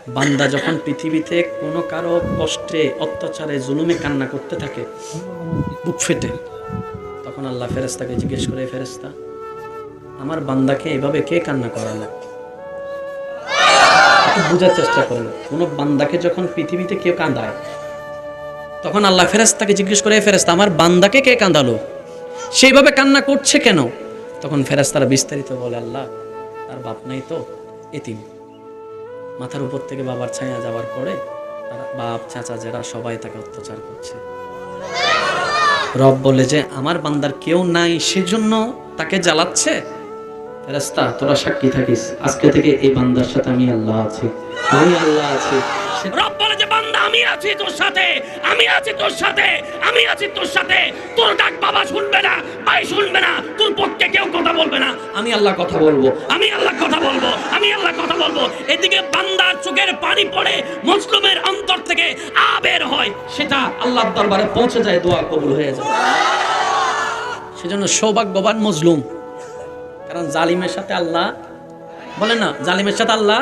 বান্দা যখন পৃথিবীতে কোনো কারো কষ্টে অত্যাচারে জুলুমে কান্না করতে থাকে বুক ফেটে, তখন আল্লাহ ফেরেশতাকে জিজ্ঞেস করে, ফেরেশতা আমার বান্দাকে এভাবে কে কান্না করালো? একটু বোঝার চেষ্টা করলো। কোনো বান্দাকে যখন পৃথিবীতে কেউ কাঁদায় তখন আল্লাহ ফেরেশতাকে জিজ্ঞেস করে, ফেরেশতা আমার বান্দাকে কে কাঁদালো, সেইভাবে কান্না করছে কেন? তখন ফেরেশতারা বিস্তারিত বলে, আল্লাহ তার বাপ নাই তো, এতিম, মাথার উপর থেকে বাবার ছায়া যাওয়ার পরে তার বাপ চাচা যারা সবাই তাকে অত্যাচার করছে। রব বলে যে আমার বান্দার কেউ নাই সেজন্য তাকে জ্বালাচ্ছে। ফেরেশতা তোরা সাক্ষী থাকিস, আজকে থেকে এই বান্দার সাথে আমি আল্লাহ আছি, আমি আল্লাহ আছি। রব বলে যে বান্দা আমি আছি তোর সাথে, আমি আছি তোর সাথে, আমি আছি তোর সাথে। তোর ডাক বাবা শুনবে না, ভাই শুনবে না, তোর পক্ষে কেউ কথা বলবে না, আমি আল্লাহ কথা বলবো, আমি আল্লাহ কথা বলবো, আমি আল্লাহ কথা বলবো। এদিকে বান্দার চোখের পানি পড়ে, মজলুমের অন্তর থেকে বের হয়, সেটা আল্লাহর দরবারে পৌঁছে যায়, দোয়া কবুল হয়ে যায়। সেজন্য সৌভাগ্যবান মজলুম, কারণ জালিমের সাথে আল্লাহ বলে না, জালিমের সাথে আল্লাহ,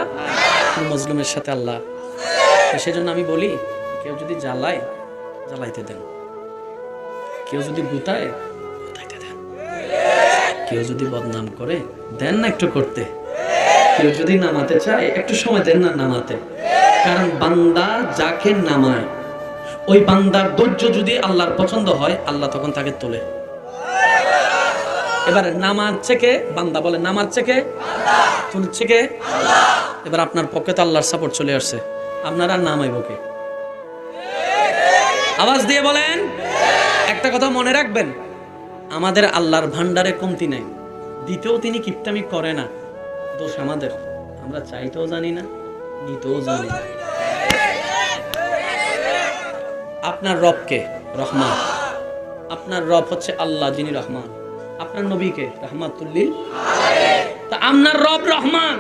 মজলুমের সাথে আল্লাহ। সেজন্য আমি বলি, কেউ যদি জ্বালায় জ্বালাইতে দেন, কেউ যদি গুতায় গুতাইতে দেন, কেউ যদি বদনাম করে দেন না একটু করতে, কেউ যদি নামাতে চায় একটু সময় দেন না নামাতে। কারণ বান্দা যাকে নামায় ওই বান্দার ধৈর্য যদি আল্লাহর পছন্দ হয়, আল্লাহ তখন তাকে তোলে। এবার নামাচ্ছে কে? বান্দা বলে নামাচ্ছে কে? তুলছে কে? এবার আপনার পক্ষে তো আল্লাহর সাপোর্ট চলে আসছে, আপনারা নামাইব কে? আওয়াজ দিয়ে বলেন। একটা কথা মনে রাখবেন, আমাদের আল্লাহর ভান্ডারে কমতি নাই, দিতেও তিনি কিপটামি করে না। দোষ আমাদের, আমরা চাইতেও জানি না, দিতেও জানি না। আপনার রবকে রহমান, আপনার রব হচ্ছে আল্লাহ যিনি রহমান, আপনার নবীকে রাহমাতুল্লিল। তা আপনার রব রহমান,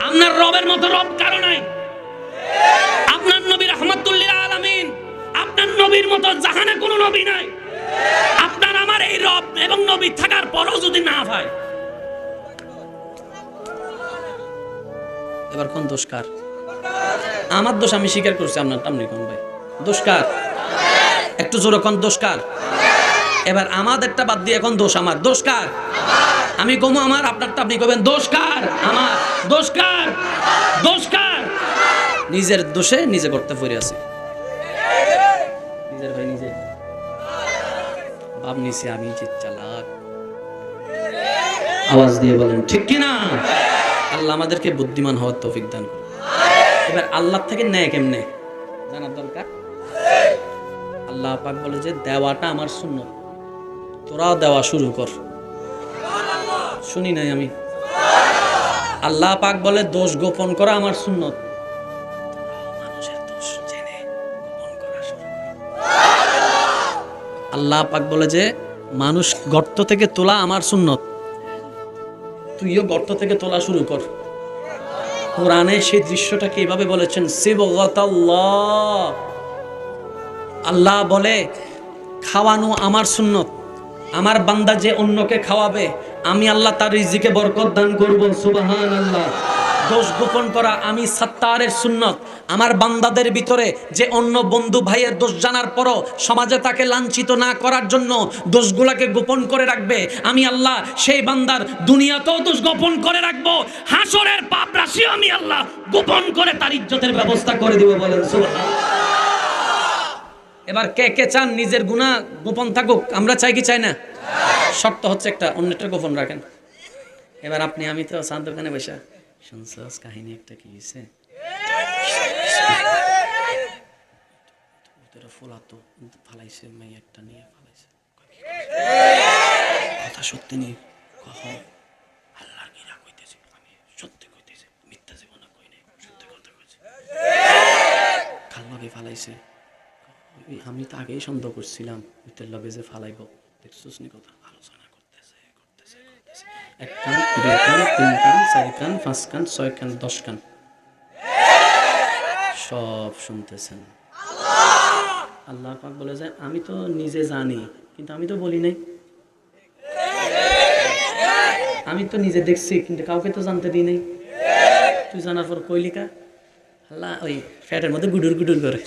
আপনার রবের মতো রব কারো নাই। আপনার নবী রাহমাতুল্লিল আলামিন, আপনার নবীর মতো জাহানে কোনো নবী নাই। আপনার আমার এই রব এবং নবী থাকার পরও যদি না হয়, এবার কোন দোষ কার? আমার দোষ আমি স্বীকার করছি, আপনার টামনি কোন ভাই? দোষ কার? একটু জোরে কোন দোষ কার? এবার আমাদেরটা বাদ দিয়ে এখন দোষ আমার, দোষ কার? আমি কমু আমার, আপনারটা আপনি কবেন দোষ কার? আমার। দোষ কার? দোষ কার? নিজের দোষে নিজে করতে পড়ে আছি, নিজের ভাই নিজে ভাব নিছি আমি যে চালাক। আওয়াজ দিয়ে বলেন ঠিক কিনা? আল্লাহ আমাদেরকে বুদ্ধিমান হওয়ার তৌফিক দান করুন। এবার আল্লাহ থেকে নেয় কেমনে জানার দরকার। আল্লাহ পাক বলে যে দেওয়াটা আমার সুন্নত, তোরা দেওয়া শুরু কর। শুনি নাই আমি? আল্লাহ পাক বলে দোষ গোপন করা আমার সুন্নত, মানুষের দোষ জেনে গোপন করা শুরু কর। আল্লাহ পাক বলে যে মানুষ গর্ত থেকে তোলা আমার সুন্নত, তুইও গর্ত থেকে তোলা শুরু কর। কোরআনে সেই দৃশ্যটাকে এইভাবে বলেছেন, সিবগাতাল্লাহ। আল্লাহ বলে খাওয়ানো আমার সুন্নত, আমার বান্দা যে অন্যকে খাওয়াবে আমি আল্লাহ তার রিজিকে বরকত দান করব, সুবহানাল্লাহ। দোষ গোপন করা আমি সাত্তারের সুন্নত, আমার বান্দাদের ভিতরে যে অন্য বন্ধু ভাইয়ের দোষ জানার পরও সমাজে তাকে লাঞ্ছিত না করার জন্য দোষগুলাকে গোপন করে রাখবে, আমি আল্লাহ সেই বান্দার দুনিয়াতেও দোষ গোপন করে রাখবো, হাসরের পাপ রাশিও আমি আল্লাহ গোপন করে তার ইজ্জতের ব্যবস্থা করে দিব। বলেন সুবহানাল্লাহ। এবার কে কে চান নিজের গুনাহ গোপন থাকুক? আমরা চাই কি চাই না? শর্ত হচ্ছে একটা, অন্যটা গোপন রাখেন। এবার আপনি আমি তো চাঁদ দোকানে বসে শুনছস কাহিনী একটা কি হয়েছে, ফোলাতো ফালাইছে মেয়েরটা নিয়ে ফালাইছে, কথা সত্যি নেই, আল্লাহর গিরা কইতেছে, আমি সত্যি কইতেছি, মিথ্যা জীবন কই নাই, সত্যি কথা কইছে। খালভাবে ফালাইছে, আমি তো আগেই সন্দেহ করছিলাম ওইটার লগে যে ফালাইব, দেখছিস নি কথা আলোচনা করতেছে করতেছে করতেছে, 1 কান 2 কান 3 কান 4 কান 5 কান 6 কান 10 কান সব শুনতেছেন। আল্লাহ পাক বলে যে আমি তো নিজে জানি, কিন্তু আমি তো বলি নাই, আমি তো নিজে দেখছি কিন্তু কাউকে তো জানতে দিই নাই। তুই জানার পর কইলিকা আল্লাহ ওই ফ্যাটের মধ্যে গুডুর গুডুর করে